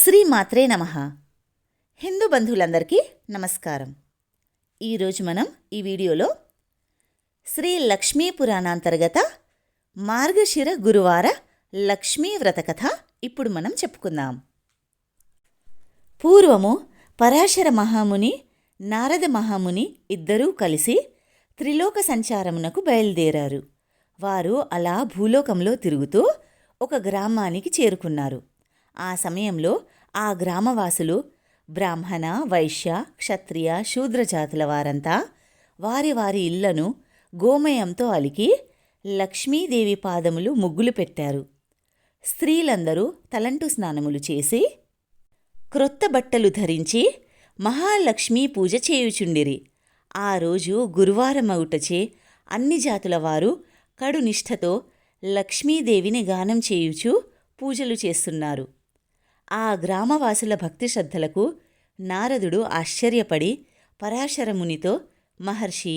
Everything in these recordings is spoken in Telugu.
శ్రీమాత్రే నమః. హిందూ బంధువులందరికీ నమస్కారం. ఈరోజు మనం ఈ వీడియోలో శ్రీ లక్ష్మీ పురాణాంతర్గత మార్గశిర గురువార లక్ష్మీ వ్రత కథ ఇప్పుడు మనం చెప్పుకుందాం. పూర్వము పరాశర మహాముని, నారద మహాముని ఇద్దరూ కలిసి త్రిలోక సంచారమునకు బయలుదేరారు. వారు అలా భూలోకంలో తిరుగుతూ ఒక గ్రామానికి చేరుకున్నారు. ఆ సమయంలో ఆ గ్రామవాసులు బ్రాహ్మణ, వైశ్య, క్షత్రియ, శూద్ర జాతుల వారంతా వారి వారి ఇళ్లను గోమయంతో అలికి లక్ష్మీదేవి పాదములు ముగ్గులు పెట్టారు. స్త్రీలందరూ తలంటు స్నానములు చేసి క్రొత్త బట్టలు ధరించి మహాలక్ష్మీ పూజ చేయుచుండిరి. ఆ రోజు గురువారమవుటచే అన్ని జాతుల వారు కడు నిష్ఠతో లక్ష్మీదేవిని గానం చేయుచు పూజలు చేస్తున్నారు. ఆ గ్రామవాసుల భక్తి శ్రద్ధలకు నారదుడు ఆశ్చర్యపడి పరాశరమునితో, మహర్షి,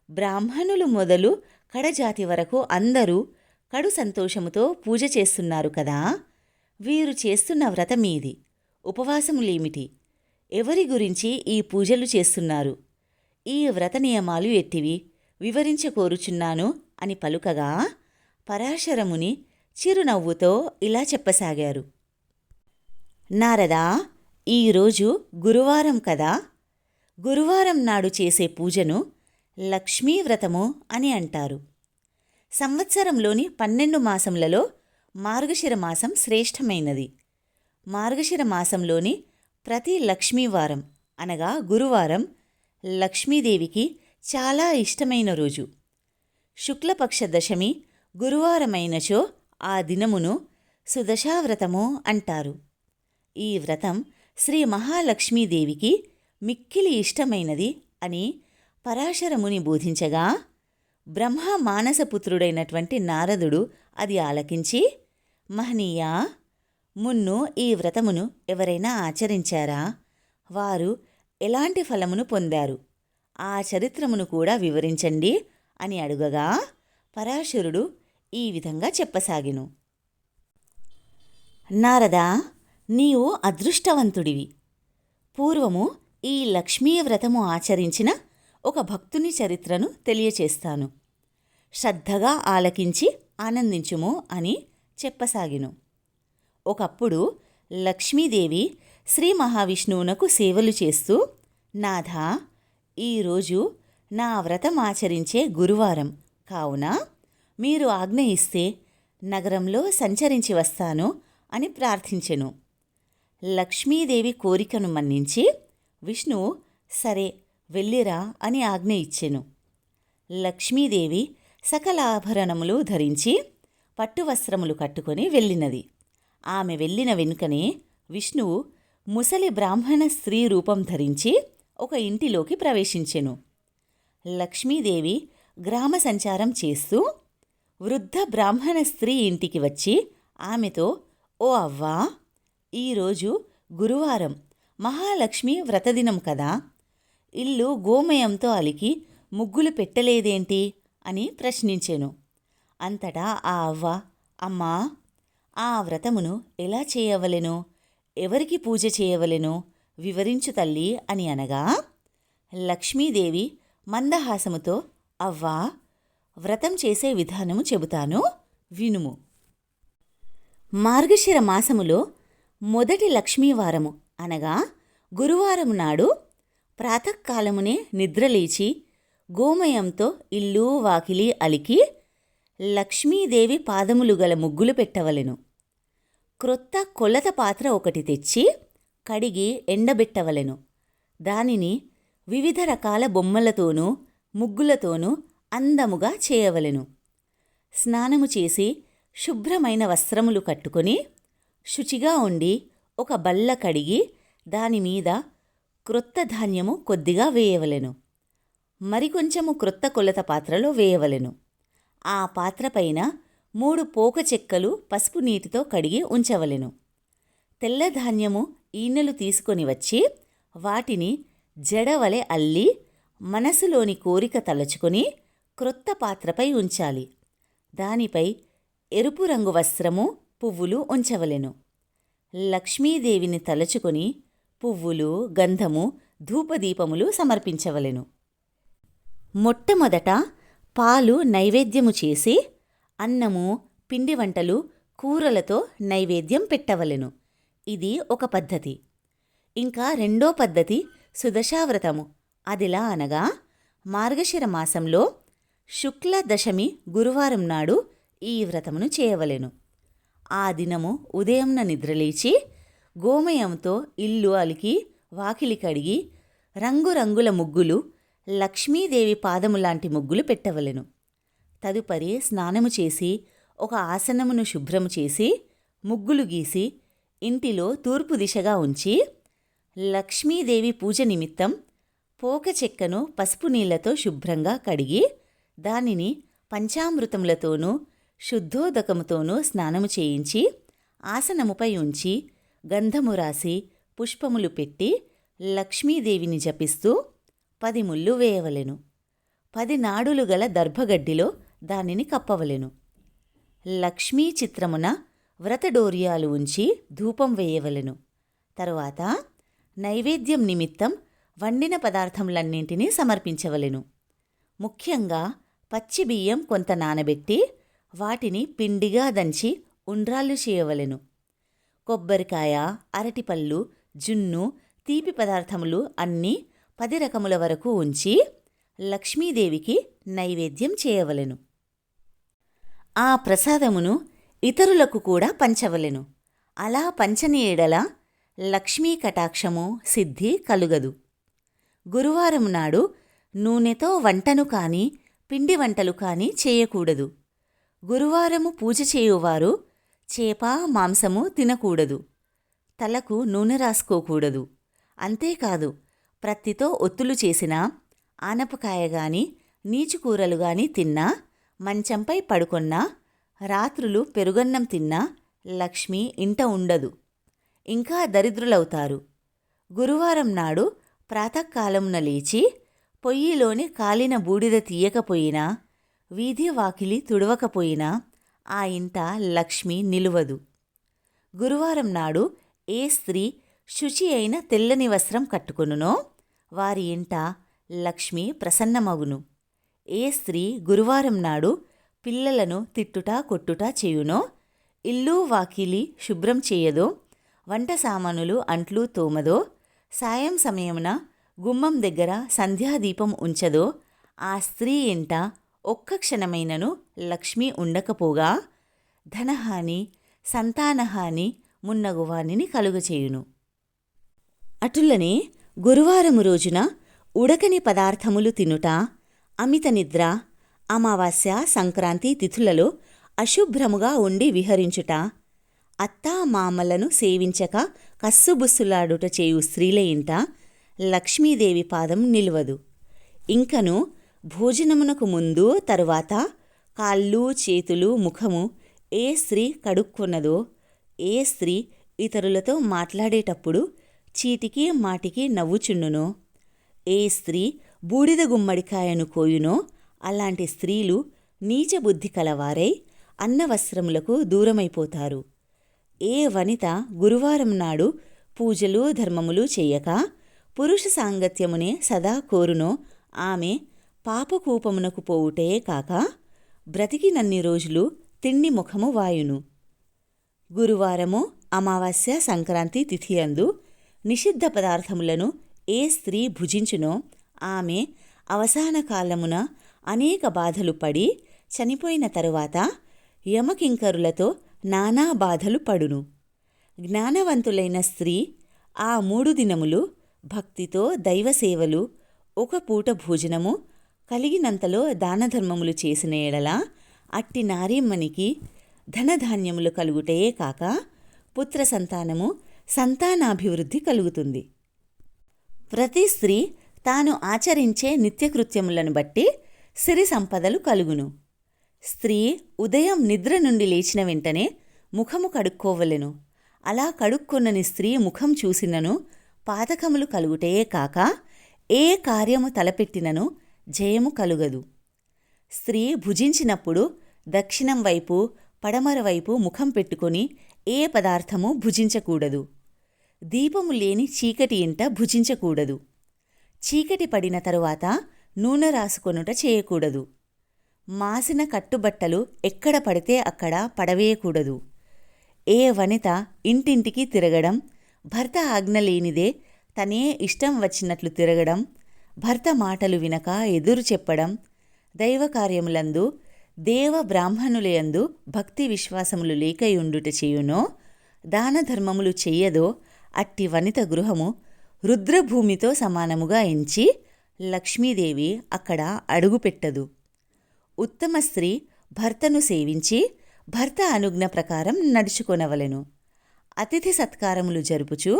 బ్రాహ్మణులు మొదలు కడజాతి వరకు అందరూ కడు సంతోషముతో పూజ చేస్తున్నారు కదా, వీరు చేస్తున్న వ్రతమీది, ఉపవాసములేమిటి, ఎవరి గురించి ఈ పూజలు చేస్తున్నారు, ఈ వ్రత నియమాలు ఎట్టివి వివరించకోరుచున్నాను అని పలుకగా పరాశరముని చిరునవ్వుతో ఇలా చెప్పసాగారు. నారదా, ఈరోజు గురువారం కదా, గురువారం నాడు చేసే పూజను లక్ష్మీవ్రతము అని అంటారు. సంవత్సరంలోని 12 మాసములలో మార్గశిర మాసం శ్రేష్టమైనది. మార్గశిర మాసంలోని ప్రతి లక్ష్మీవారం అనగా గురువారం లక్ష్మీదేవికి చాలా ఇష్టమైన రోజు. శుక్లపక్ష దశమి గురువారమైనచో ఆ దినమును సుదశావ్రతము అంటారు. ఈ వ్రతం శ్రీ మహాలక్ష్మీదేవికి మిక్కిలి ఇష్టమైనది అని పరాశరముని బోధించగా బ్రహ్మ మానసపుత్రుడైనటువంటి నారదుడు అది ఆలకించి, మహనీయా, మున్ను ఈ వ్రతమును ఎవరైనా ఆచరించారా, వారు ఎలాంటి ఫలమును పొందారు, ఆ చరిత్రమును కూడా వివరించండి అని అడుగగా పరాశరుడు ఈ విధంగా చెప్పసాగెను. నారదా, నీవు అదృష్టవంతుడివి. పూర్వము ఈ లక్ష్మీ వ్రతము ఆచరించిన ఒక భక్తుని చరిత్రను తెలియచేస్తాను. శ్రద్ధగా ఆలకించి ఆనందించుము అని చెప్పసాగెను. ఒకప్పుడు లక్ష్మీదేవి శ్రీ మహావిష్ణువునకు సేవలు చేస్తూ, నాథా, ఈరోజు నా వ్రతం ఆచరించే గురువారం కావున మీరు ఆజ్ఞ ఇస్తే నగరంలో సంచరించి వస్తాను అని ప్రార్థించెను. లక్ష్మీదేవి కోరికను మన్నించి విష్ణువు సరే వెళ్ళిరా అని ఆజ్ఞ ఇచ్చెను. లక్ష్మీదేవి సకల ఆభరణములు ధరించి పట్టువస్త్రములు కట్టుకొని వెళ్ళినది. ఆమె వెళ్ళిన వెనుకనే విష్ణువు ముసలి బ్రాహ్మణ స్త్రీ రూపం ధరించి ఒక ఇంటిలోకి ప్రవేశించెను. లక్ష్మీదేవి గ్రామ సంచారం చేస్తూ వృద్ధ బ్రాహ్మణ స్త్రీ ఇంటికి వచ్చి ఆమెతో, ఓ అవ్వా, ఈరోజు గురువారం మహాలక్ష్మి వ్రతదినం కదా, ఇల్లు గోమయంతో అలికి ముగ్గులు పెట్టలేదేంటి అని ప్రశ్నించెను. అంతటా ఆ అవ్వ, అమ్మా, ఆ వ్రతమును ఎలా చేయవలెనో, ఎవరికి పూజ చేయవలెనో వివరించు తల్లి అని అనగా లక్ష్మీదేవి మందహాసముతో, అవ్వా, వ్రతం చేసే విధానము చెబుతాను, వినుము. మార్గశిర మాసములో మొదటి లక్ష్మీవారము అనగా గురువారం నాడు ప్రాతకాలమునే నిద్రలేచి గోమయంతో ఇల్లు వాకిలి అలికి లక్ష్మీదేవి పాదములు గల ముగ్గులు పెట్టవలెను. క్రొత్త కొలత పాత్ర ఒకటి తెచ్చి కడిగి ఎండబెట్టవలెను. దానిని వివిధ రకాల బొమ్మలతోనూ ముగ్గులతోనూ అందముగా చేయవలెను. స్నానము చేసి శుభ్రమైన వస్త్రములు కట్టుకొని శుచిగా ఉండి ఒక బల్ల కడిగి దానిమీద క్రొత్త ధాన్యము కొద్దిగా వేయవలెను. మరికొంచెము క్రొత్త కొలత పాత్రలో వేయవలెను. ఆ పాత్రపైన 3 పోక చెక్కలు పసుపు నీటితో కడిగి ఉంచవలెను. తెల్లధాన్యము ఈనెలు తీసుకొని వచ్చి వాటిని జడవలె అల్లి మనసులోని కోరిక తలచుకొని క్రొత్త పాత్రపై ఉంచాలి. దానిపై ఎరుపు రంగు వస్త్రము, పువ్వులు ఉంచవలెను. లక్ష్మీదేవిని తలచుకొని పువ్వులు, గంధము, ధూపదీపములు సమర్పించవలెను. మొట్టమొదట పాలు నైవేద్యము చేసి అన్నము, పిండి వంటలు, కూరలతో నైవేద్యం పెట్టవలెను. ఇది ఒక పద్ధతి. ఇంకా రెండో పద్ధతి సుదశావ్రతము. అదిలా అనగా మార్గశిర మాసంలో శుక్ల దశమి గురువారం నాడు ఈ వ్రతమును చేయవలెను. ఆ దినము ఉదయంన నిద్రలేచి గోమయంతో ఇల్లు అలికి వాకిలి కడిగి రంగురంగుల ముగ్గులు, లక్ష్మీదేవి పాదములాంటి ముగ్గులు పెట్టవలెను. తదుపరి స్నానము చేసి ఒక ఆసనమును శుభ్రము చేసి ముగ్గులు గీసి ఇంటిలో తూర్పు దిశగా ఉంచి లక్ష్మీదేవి పూజ నిమిత్తం పోక చెక్కను పసుపు నీళ్లతో శుభ్రంగా కడిగి దానిని పంచామృతములతోనూ శుద్ధోదకముతోనూ స్నానము చేయించి ఆసనముపై ఉంచి గంధము రాసి పుష్పములు పెట్టి లక్ష్మీదేవిని జపిస్తూ 10 ముళ్ళు వేయవలెను. 10 నాడులు గల దర్భగడ్డిలో దానిని కప్పవలెను. లక్ష్మీ చిత్రమున వ్రతడోర్యాలు ఉంచి ధూపం వేయవలెను. తరువాత నైవేద్యం నిమిత్తం వండిన పదార్థములన్నింటినీ సమర్పించవలెను. ముఖ్యంగా పచ్చి బియ్యం కొంత నానబెట్టి వాటిని పిండిగా దంచి ఉండ్రాళ్ళు చేయవలెను. కొబ్బరికాయ, అరటిపళ్ళు, జున్ను, తీపి పదార్థములు అన్నీ 10 రకముల వరకు ఉంచి లక్ష్మీదేవికి నైవేద్యం చేయవలెను. ఆ ప్రసాదమును ఇతరులకు కూడా పంచవలెను. అలా పంచని ఎడల లక్ష్మీ కటాక్షము, సిద్ధి కలుగదు. గురువారం నాడు నూనెతో వంటను కాని పిండి వంటలు కాని చేయకూడదు. గురువారము పూజ చేయువారు చేప, మాంసము తినకూడదు. తలకు నూనె రాసుకోకూడదు. అంతేకాదు, ప్రత్తితో ఒత్తులు చేసినా, ఆనపకాయ గాని నీచుకూరలు గాని తిన్నా, మంచంపై పడుకొన్నా, రాత్రులు పెరుగన్నం తిన్నా లక్ష్మి ఇంట ఉండదు. ఇంకా దరిద్రులవుతారు. గురువారం నాడు ప్రాతకాలమున లేచి పొయ్యిలోని కాలిన బూడిద తీయకపోయినా, వీధి వాకిలి తుడవకపోయినా ఆ ఇంట లక్ష్మి నిలువదు. గురువారం నాడు ఏ స్త్రీ శుచి అయిన తెల్లని వస్త్రం కట్టుకొనునో వారి ఇంట లక్ష్మి ప్రసన్నమగును. ఏ స్త్రీ గురువారం నాడు పిల్లలను తిట్టుట కొట్టుట చేయునో, ఇల్లు వాకిలి శుభ్రం చేయదో, వంట సామానులు అంట్లు తోమదో, సాయం సమయమున గుమ్మం దగ్గర సంధ్యాదీపం ఉంచదో ఆ స్త్రీ ఇంట ఒక్క క్షణమైనను లక్ష్మి ఉండకపోగా ధనహాని, సంతానహాని మున్నగువానిని కలుగచేయును. అటులనే గురువారము రోజున ఉడకని పదార్థములు తినుట, అమిత నిద్ర, అమావాస్య, సంక్రాంతి తిథులలో అశుభ్రముగా ఉండి విహరించుట, అత్తా మామలను సేవించక కస్సుబుస్సులాడుట చేయు స్త్రీల ఇంట లక్ష్మీదేవి పాదం నిలువదు. ఇంకను భోజనమునకు ముందు తరువాత కాళ్ళు, చేతులు, ముఖము ఏ స్త్రీ కడుక్కున్నదో, ఏ స్త్రీ ఇతరులతో మాట్లాడేటప్పుడు చీటికి మాటికి నవ్వుచుండునో, ఏ స్త్రీ బూడిద గుమ్మడికాయను కోయునో అలాంటి స్త్రీలు నీచబుద్ధి కలవారై అన్నవస్త్రములకు దూరమైపోతారు. ఏ వనిత గురువారం నాడు పూజలు ధర్మములు చెయ్యక పురుష సాంగత్యమునే సదా కోరునో ఆమె పాపకూపమునకు పోవుటే కాక బ్రతికినన్ని రోజులు తిండి ముఖము వాయును. గురువారము, అమావాస్య, సంక్రాంతి తిథియందు నిషిద్ధ పదార్థములను ఏ స్త్రీ భుజించునో ఆమె అవసాన కాలమున అనేక బాధలు పడి చనిపోయిన తరువాత యమకింకరులతో నానా బాధలు పడును. జ్ఞానవంతులైన స్త్రీ ఆ 3 దినములు భక్తితో దైవసేవలు, ఒక పూట భోజనము, కలిగినంతలో దానధర్మములు చేసిన ఎడల అట్టి నారీమణికి ధనధాన్యములు కలుగుటే కాక పుత్ర సంతానము, సంతానాభివృద్ధి కలుగుతుంది. ప్రతి స్త్రీ తాను ఆచరించే నిత్యకృత్యములను బట్టి సిరి సంపదలు కలుగును. స్త్రీ ఉదయం నిద్ర నుండి లేచిన వెంటనే ముఖము కడుక్కోవలెను. అలా కడుక్కొన్నని స్త్రీ ముఖం చూసినను పాతకములు కలుగుటే కాక ఏ కార్యము తలపెట్టినను జయము కలుగదు. స్త్రీ భుజించినప్పుడు దక్షిణం వైపు, పడమర వైపు ముఖం పెట్టుకొని ఏ పదార్థము భుజించకూడదు. దీపము లేని చీకటి ఇంట భుజించకూడదు. చీకటి పడిన తరువాత నూనె రాసుకొనుట చేయకూడదు. మాసిన కట్టుబట్టలు ఎక్కడ పడితే అక్కడ పడవేయకూడదు. ఏ వనిత ఇంటింటికి తిరగడం, భర్త ఆజ్ఞ లేనిదే తనే ఇష్టం వచ్చినట్లు తిరగడం, భర్త మాటలు వినక ఎదురు చెప్పడం, దైవకార్యములందు దేవ బ్రాహ్మణులయందు భక్తి విశ్వాసములు లేకయుండుట చేయునో, దానధర్మములు చెయ్యదో అట్టి వనిత గృహము రుద్రభూమితో సమానముగా ఎంచి లక్ష్మీదేవి అక్కడ అడుగుపెట్టదు. ఉత్తమ స్త్రీ భర్తను సేవించి భర్త అనుజ్ఞ ప్రకారం నడుచుకొనవలెను. అతిథి సత్కారములు జరుపుచు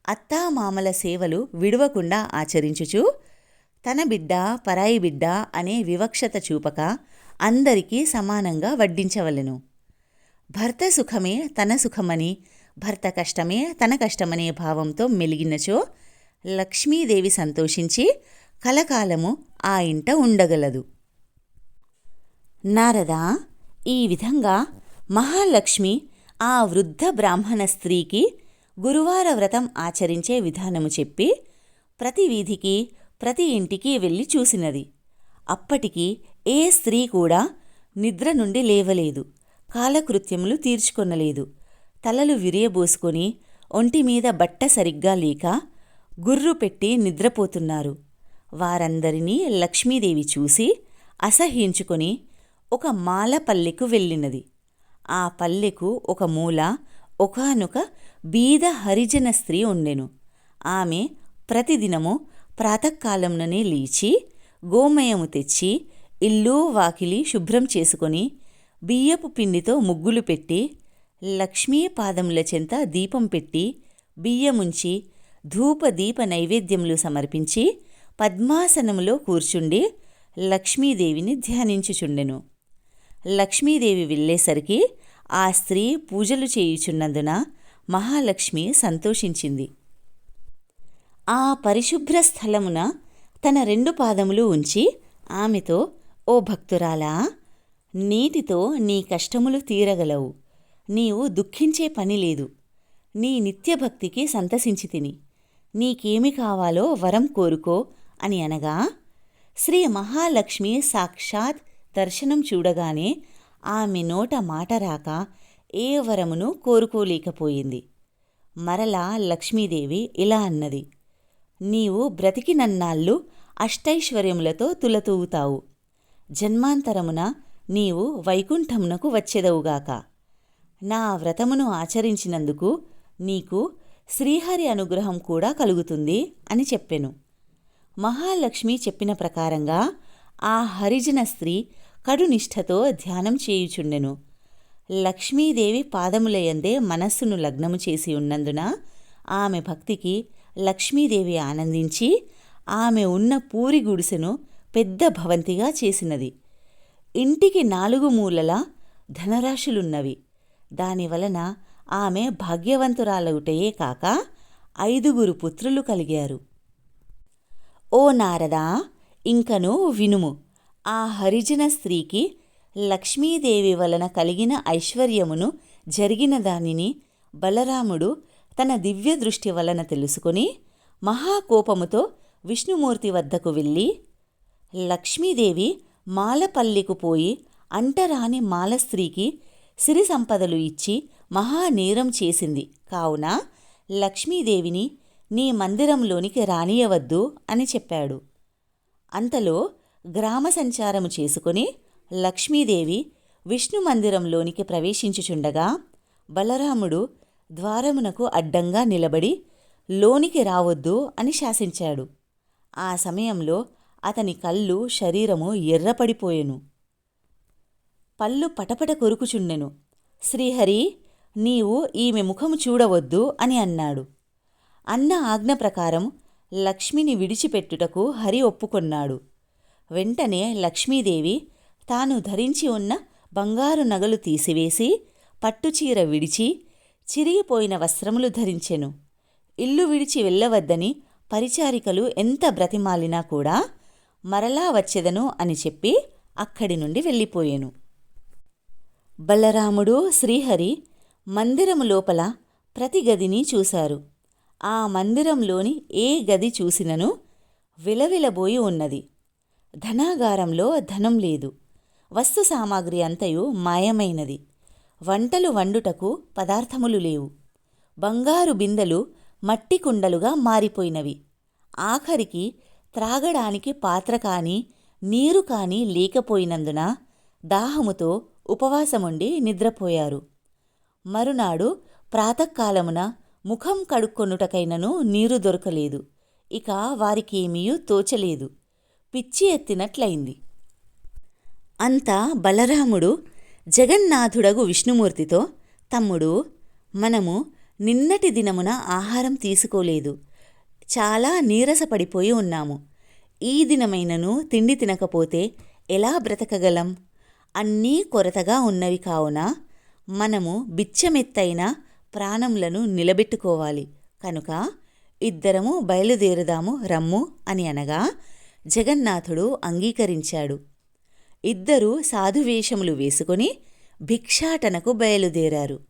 అత్తామామల సేవలు విడువకుండా ఆచరించుచు తన బిడ్డ పరాయి బిడ్డ అనే వివక్షత చూపక అందరికీ సమానంగా వడ్డించవలెను. భర్త సుఖమే తన సుఖమని, భర్త కష్టమే తన కష్టమనే భావంతో మెలిగినచో లక్ష్మీదేవి సంతోషించి కలకాలము ఆ ఇంట ఉండగలదు. నారద, ఈ విధంగా మహాలక్ష్మి ఆ వృద్ధ బ్రాహ్మణ స్త్రీకి గురువార వ్రతం ఆచరించే విధానము చెప్పి ప్రతి వీధికి ప్రతి ఇంటికి వెళ్ళి చూసినది. అప్పటికి ఏ స్త్రీ కూడా నిద్ర నుండి లేవలేదు, కాలకృత్యములు తీర్చుకొనలేదు. తలలు విరియబోసుకొని ఒంటిమీద బట్ట సరిగ్గా లేక గుర్రు పెట్టి నిద్రపోతున్నారు. వారందరినీ లక్ష్మీదేవి చూసి అసహ్యించుకొని ఒక మాల పల్లెకు వెళ్ళినది. ఆ పల్లెకు ఒక మూల ఒకానొక బీద హరిజన స్త్రీ ఉండెను. ఆమె ప్రతిదినము ప్రాతకాలంలోనే లేచి గోమయము తెచ్చి ఇల్లు వాకిలి శుభ్రం చేసుకొని బియ్యపు పిండితో ముగ్గులు పెట్టి లక్ష్మీ పాదముల చెంత దీపం పెట్టి బియ్యముంచి ధూపదీప నైవేద్యములు సమర్పించి పద్మాసనములో కూర్చుండి లక్ష్మీదేవిని ధ్యానించుచుండెను. లక్ష్మీదేవి వెళ్ళేసరికి ఆ స్త్రీ పూజలు చేయుచున్నందున మహాలక్ష్మి సంతోషించింది. ఆ పరిశుభ్ర స్థలమున తన 2 పాదములు ఉంచి ఆమెతో, ఓ భక్తురాలా, నీటితో నీ కష్టములు తీరగలవు. నీవు దుఃఖించే పని లేదు. నీ నిత్యభక్తికి సంతసించి తిని నీకేమి కావాలో వరం కోరుకో అని అనగా శ్రీ మహాలక్ష్మి సాక్షాత్ దర్శనం చూడగానే ఆమె నోట మాట రాక ఏ వరమును కోరుకోలేకపోయింది. మరలా లక్ష్మీదేవి ఇలా అన్నది, నీవు బ్రతికినన్నాళ్ళు అష్టైశ్వర్యములతో తులతూగుతావు. జన్మాంతరమున నీవు వైకుంఠమునకు వచ్చెదవుగాక. నా వ్రతమును ఆచరించినందుకు నీకు శ్రీహరి అనుగ్రహం కూడా కలుగుతుంది అని చెప్పెను. మహాలక్ష్మి చెప్పిన ప్రకారంగా ఆ హరిజన స్త్రీ కడునిష్ఠతో ధ్యానం చేయుచుండెను. లక్ష్మీదేవి పాదములయందే మనస్సును లగ్నము చేసి ఉన్నందున ఆమె భక్తికి లక్ష్మీదేవి ఆనందించి ఆమె ఉన్న పూరి గుడిసెను పెద్ద భవంతిగా చేసినది. ఇంటికి 4 మూలలా ధనరాశులున్నవి. దానివలన ఆమె భాగ్యవంతురాలవుటయే కాక 5 పుత్రులు కలిగారు. ఓ నారదా, ఇంకను వినుము. ఆ హరిజన స్త్రీకి లక్ష్మీదేవి వలన కలిగిన ఐశ్వర్యమును జరిగిన దానిని బలరాముడు తన దివ్య దృష్టి వలన తెలుసుకొని మహాకోపముతో విష్ణుమూర్తి వద్దకు వెళ్ళి, లక్ష్మీదేవి మాలపల్లికు పోయి అంటరాని మాల స్త్రీకి సిరి సంపదలు ఇచ్చి మహానేరం చేసింది కావున లక్ష్మీదేవిని నీ మందిరంలోనికి రానియవద్దు అని చెప్పాడు. అంతలో గ్రామ సంచారము చేసుకుని లక్ష్మీదేవి విష్ణు మందిరంలోనికి ప్రవేశించుచుండగా బలరాముడు ద్వారమునకు అడ్డంగా నిలబడి లోనికి రావద్దు అని శాసించాడు. ఆ సమయంలో అతని కళ్ళు శరీరము ఎర్రపడిపోయెను. పళ్ళు పటపట కొరుకుచుండెను. శ్రీహరి, నీవు ఈమె ముఖము చూడవద్దు అని అన్నాడు. అన్న ఆజ్ఞ ప్రకారం లక్ష్మిని విడిచిపెట్టుటకు హరి ఒప్పుకొన్నాడు. వెంటనే లక్ష్మీదేవి తాను ధరించి ఉన్న బంగారు నగలు తీసివేసి పట్టుచీర విడిచి చిరిగిపోయిన వస్త్రములు ధరించెను. ఇల్లు విడిచి వెళ్ళవద్దని పరిచారికలు ఎంత బ్రతిమాలినా కూడా మరలా వచ్చెదను అని చెప్పి అక్కడి నుండి వెళ్ళిపోయెను. బలరాముడు శ్రీహరి మందిరము లోపల ప్రతి గదిని చూశారు. ఆ మందిరంలోని ఏ గది చూసినను విలవిలబోయి ఉన్నది. ధనాగారంలో ధనం లేదు. వస్తు సామాగ్రి అంతయు మాయమైనది. వంటలు వండుటకు పదార్థములు లేవు. బంగారు బిందెలు మట్టి కుండలుగా మారిపోయినవి. ఆఖరికి త్రాగడానికి పాత్ర కానీ నీరు కానీ లేకపోయినందున దాహముతో ఉపవాసముండి నిద్రపోయారు. మరునాడు ప్రాతకాలమున ముఖం కడుక్కొనుటకైనను నీరు దొరకలేదు. ఇక వారికేమీయూ తోచలేదు. పిచ్చి ఎత్తినట్లయింది. అంతా బలరాముడు జగన్నాథుడగు విష్ణుమూర్తితో, తమ్ముడు, మనము నిన్నటి దినమున ఆహారం తీసుకోలేదు. చాలా నీరసపడిపోయి ఉన్నాము. ఈ దినమైనను తిండి తినకపోతే ఎలా బ్రతకగలం? అన్నీ కొరతగా ఉన్నవి కావున మనము బిచ్చమెత్తైన ప్రాణములను నిలబెట్టుకోవాలి. కనుక ఇద్దరము బయలుదేరుదాము రమ్ము అని అనగా జగన్నాథుడు అంగీకరించాడు. ఇద్దరూ సాధువేషములు వేసుకొని భిక్షాటనకు బయలుదేరారు.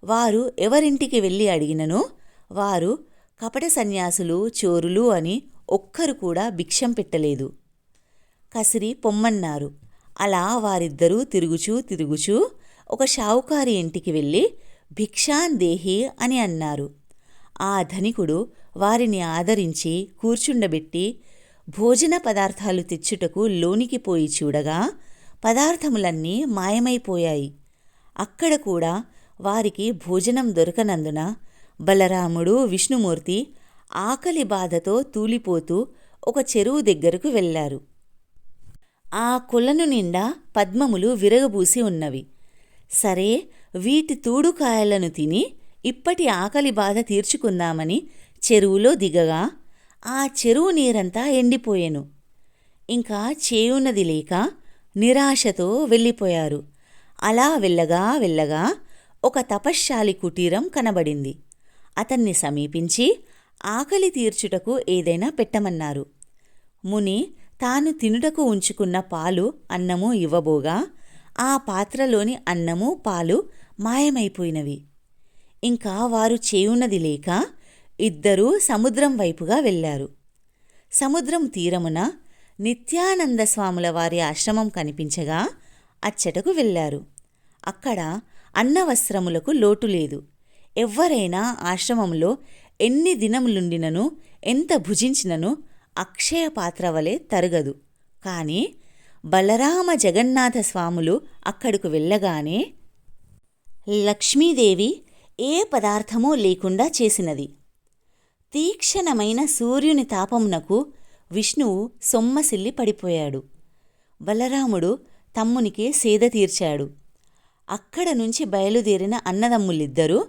వారు ఎవరింటికి వెళ్ళి అడిగినను వారు కపట సన్యాసులు, చోరులు అని ఒక్కరు కూడా భిక్షం పెట్టలేదు. కసిరి పొమ్మన్నారు. అలా వారిద్దరూ తిరుగుచూ ఒక షావుకారి ఇంటికి వెళ్ళి భిక్షాందేహి అని అన్నారు. ఆ ధనికుడు వారిని ఆదరించి కూర్చుండబెట్టి భోజన పదార్థాలు తెచ్చుటకు లోనికి పోయి చూడగా పదార్థములన్నీ మాయమైపోయాయి. అక్కడ కూడా వారికి భోజనం దొరకనందున బలరాముడు, విష్ణుమూర్తి ఆకలి బాధతో తూలిపోతూ ఒక చెరువు దగ్గరకు వెళ్ళారు. ఆ కొలను నిండా పద్మములు విరగబూసి ఉన్నవి. సరే, వీటి తూడుకాయలను తిని ఇప్పటి ఆకలి బాధ తీర్చుకుందామని చెరువులో దిగగా ఆ చెరువు నీరంతా ఎండిపోయెను. ఇంకా చేయున్నది లేక నిరాశతో వెళ్ళిపోయారు. అలా వెళ్ళగా ఒక తపశ్శాలి కుటీరం కనబడింది. అతన్ని సమీపించి ఆకలి తీర్చుటకు ఏదైనా పెట్టమన్నారు. ముని తాను తినుటకు ఉంచుకున్న పాలు, అన్నము ఇవ్వబోగా ఆ పాత్రలోని అన్నము, పాలు మాయమైపోయినవి. ఇంకా వారు చేయున్నది లేక ఇద్దరూ సముద్రం వైపుగా వెళ్ళారు. సముద్రం తీరమున నిత్యానంద స్వాముల వారి ఆశ్రమం కనిపించగా అచ్చటకు వెళ్ళారు. అక్కడ అన్నవస్త్రములకు లోటు లేదు. ఎవ్వరైనా ఆశ్రమంలో ఎన్ని దినములుండినను, ఎంత భుజించినను అక్షయ పాత్ర వలె తరగదు. కాని బలరామ జగన్నాథ స్వాములు అక్కడకు వెళ్ళగానే లక్ష్మీదేవి ఏ పదార్థమూ లేకుండా చేసినది. తీక్షణమైన సూర్యుని తాపమునకు విష్ణువు సొమ్మసిల్లి పడిపోయాడు. బలరాముడు తమ్మునికి సేద తీర్చాడు. అక్కడ నుంచి బయలుదేరిన అన్నదమ్ములిద్దరూ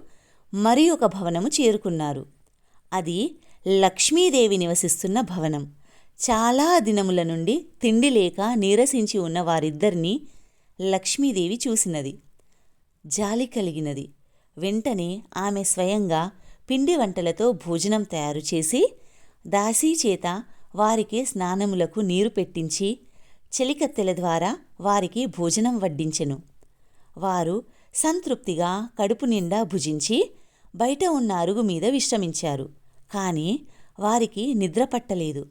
మరి ఒక భవనము చేరుకున్నారు. అది లక్ష్మీదేవి నివసిస్తున్న భవనం. చాలా దినముల నుండి తిండి లేక నీరసించి ఉన్న వారిద్దరినీ లక్ష్మీదేవి చూసినది. జాలి కలిగినది. వెంటనే ఆమె స్వయంగా పిండి వంటలతో భోజనం తయారుచేసి దాసీ చేత వారికి స్నానములకు నీరు పెట్టించి చెలికత్తెల ద్వారా వారికి భోజనం వడ్డించెను. వారు సంతృప్తిగా కడుపు నిండా భుజించి బయట ఉన్న అరుగు మీద విశ్రమించారు. కానీ వారికి నిద్ర పట్టలేదు.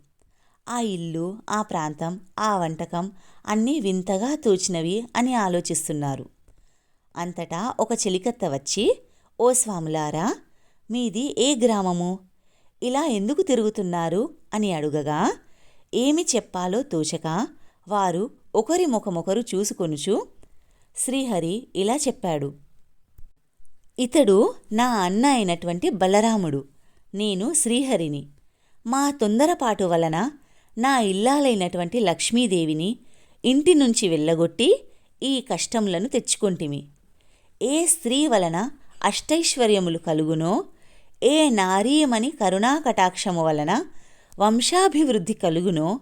ఆ ఇల్లు, ఆ ప్రాంతం, ఆ వంటకం అన్నీ వింతగా తోచినవి అని ఆలోచిస్తున్నారు. అంతటా ఒక చెలికత్త వచ్చి, ఓ స్వాములారా, మీది ఏ గ్రామము? ఇలా ఎందుకు తిరుగుతున్నారు అని అడుగగా ఏమి చెప్పాలో తోచక వారు ఒకరి ముఖమొకరు చూసుకొనుచు శ్రీహరి ఇలా చెప్పాడు. ఇతడు నా అన్న అయినటువంటి బలరాముడు. నేను శ్రీహరిని. మా తొందరపాటు వలన నా ఇల్లాలైనటువంటి లక్ష్మీదేవిని ఇంటి నుంచి వెళ్ళగొట్టి ఈ కష్టములను తెచ్చుకొంటిమి. ఏ స్త్రీ వలన అష్టైశ్వర్యములు కలుగునో, ఏ నారీయమని కరుణాకటాక్షము వలన వంశాభివృద్ధి కలుగునో,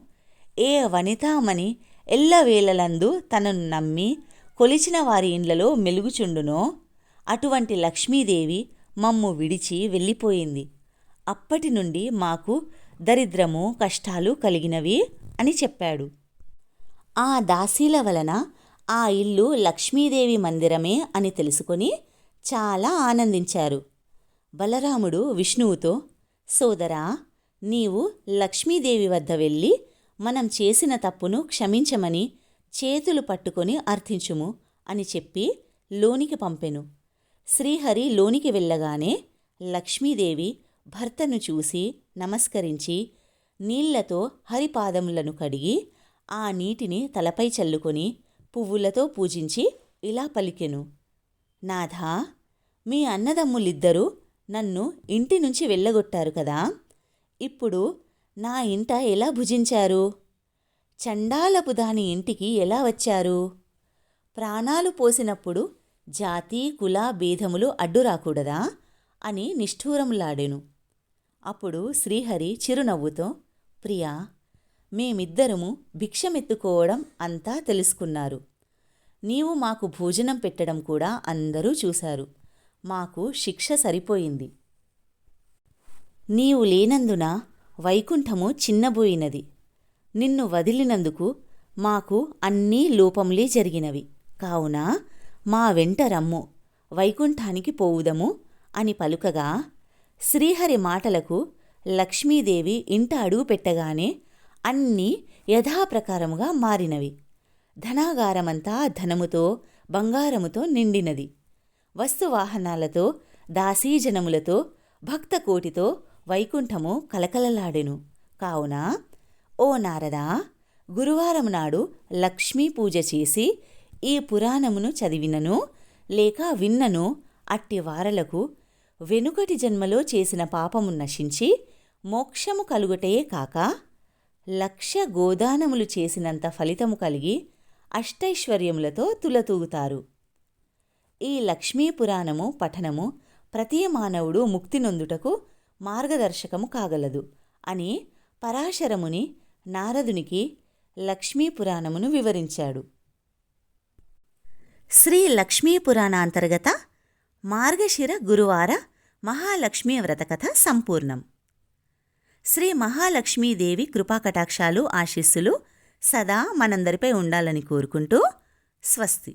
ఏ వనితామని ఎల్లవేళలందు తనను నమ్మి కొలిచిన వారి ఇండ్లలో మెలుగుచుండునో, అటువంటి లక్ష్మీదేవి మమ్ము విడిచి వెళ్ళిపోయింది. అప్పటి నుండి మాకు దరిద్రము, కష్టాలు కలిగినవి అని చెప్పాడు. ఆ దాసీల వలన ఆ ఇల్లు లక్ష్మీదేవి మందిరమే అని తెలుసుకొని చాలా ఆనందించారు. బలరాముడు విష్ణువుతో, సోదరా, నీవు లక్ష్మీదేవి వద్ద వెళ్ళి మనం చేసిన తప్పును క్షమించమని చేతులు పట్టుకొని అర్థించుము అని చెప్పి లోనికి పంపెను. శ్రీహరి లోనికి వెళ్ళగానే లక్ష్మీదేవి భర్తను చూసి నమస్కరించి నీళ్లతో హరిపాదములను కడిగి ఆ నీటిని తలపై చల్లుకొని పువ్వులతో పూజించి ఇలా పలికెను: నాథా, మీ అన్నదమ్ములిద్దరూ నన్ను ఇంటి నుంచి వెళ్ళగొట్టారు కదా, ఇప్పుడు నా ఇంట ఎలా భుజించారు? చండాలపు దాని ఇంటికి ఎలా వచ్చారు? ప్రాణాలు పోసినప్పుడు జాతి కుల భేదములు అడ్డు రాకూడదా అని నిష్ఠూరములాడెను. అప్పుడు శ్రీహరి చిరునవ్వుతో, ప్రియా, మేమిద్దరము భిక్షమెత్తుకోవడం అంతా తెలుసుకున్నారు. నీవు మాకు భోజనం పెట్టడం కూడా అందరూ చూశారు. మాకు శిక్ష సరిపోయింది. నీవు లేనందున వైకుంఠము చిన్నబోయినది. నిన్ను వదిలినందుకు మాకు అన్నీ లోపములే జరిగినవి. కావున మా వెంట రమ్ము, వైకుంఠానికి పోవుదము అని పలుకగా శ్రీహరి మాటలకు లక్ష్మీదేవి ఇంట అడుగు పెట్టగానే అన్నీ యథాప్రకారముగా మారినవి. ధనాగారమంతా ధనముతో బంగారముతో నిండినది. వస్తువాహనాలతో దాసీజనములతో భక్తకోటితో వైకుంఠము కలకలలాడెను. కావున ఓ నారదా, గురువారం నాడు లక్ష్మీ పూజ చేసి ఈ పురాణమును చదివినను లేక విన్నను అట్టి వారలకు వెనుకటి జన్మలో చేసిన పాపము నశించి మోక్షము కలుగుటయే కాక 1,00,000 గోదానములు చేసినంత ఫలితము కలిగి అష్టైశ్వర్యములతో తులతూగుతారు. ఈ లక్ష్మీ పురాణము పఠనము ప్రతి మానవుడు ముక్తి నొందుటకు మార్గదర్శకము కాగలదు అని పరాశరముని నారదునికి లక్ష్మీ పురాణమును వివరించాడు. శ్రీ లక్ష్మీ పురాణాంతర్గత మార్గశిర గురువార మహాలక్ష్మీ వ్రతకథ సంపూర్ణం. శ్రీ మహాలక్ష్మీదేవి కృపాకటాక్షాలు ఆశీస్సులు సదా మనందరిపై ఉండాలని కోరుకుంటూ స్వస్తి.